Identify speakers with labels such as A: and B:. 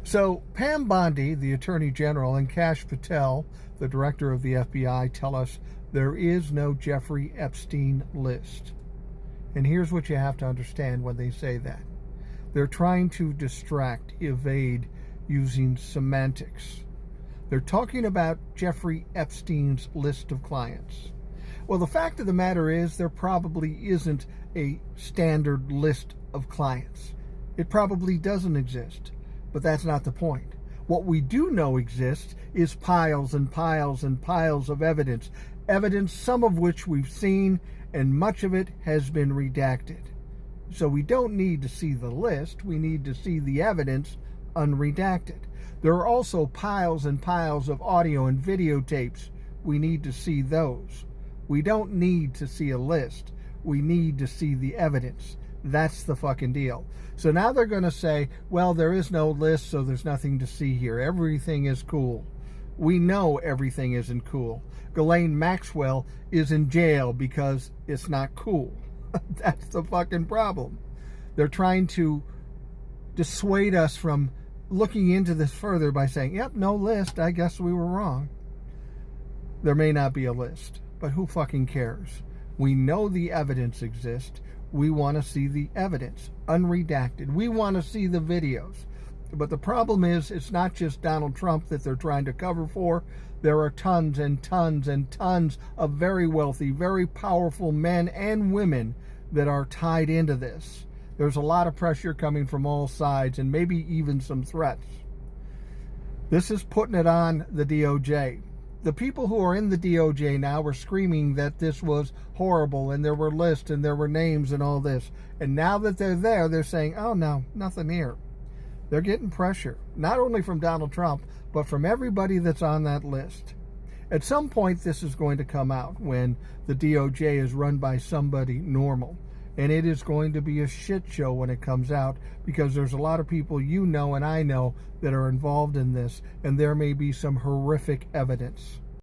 A: So Pam Bondi, the Attorney General, and Kash Patel, the Director of the FBI, tell us there is no Jeffrey Epstein list. And here's what you have to understand when they say that. They're trying to distract, evade, using semantics. They're talking about Jeffrey Epstein's list of clients. Well, the fact of the matter is there probably isn't a standard list of clients. It probably doesn't exist, but that's not the point. What we do know exists is piles and piles and piles of evidence, some of which we've seen, and much of it has been redacted. So we don't need to see the list, we need to see the evidence unredacted. There are also piles and piles of audio and videotapes. We need to see those. We don't need to see a list. We need to see the evidence. That's the fucking deal. So now they're going to say, well, there is no list, so there's nothing to see here. Everything is cool. We know everything isn't cool. Ghislaine Maxwell is in jail because it's not cool. That's the fucking problem. They're trying to dissuade us from looking into this further by saying, yep, no list. I guess we were wrong. There may not be a list, but who fucking cares? We know the evidence exists. We want to see the evidence unredacted. We want to see the videos. But the problem is, it's not just Donald Trump that they're trying to cover for. There are tons and tons and tons of very wealthy, very powerful men and women that are tied into this. There's a lot of pressure coming from all sides and maybe even some threats. This is putting it on the DOJ. The people who are in the DOJ now were screaming that this was horrible and there were lists and there were names and all this. And now that they're there, they're saying, oh no, nothing here. They're getting pressure, not only from Donald Trump, but from everybody that's on that list. At some point, this is going to come out when the DOJ is run by somebody normal. And it is going to be a shit show when it comes out, because there's a lot of people you know and I know that are involved in this, and there may be some horrific evidence.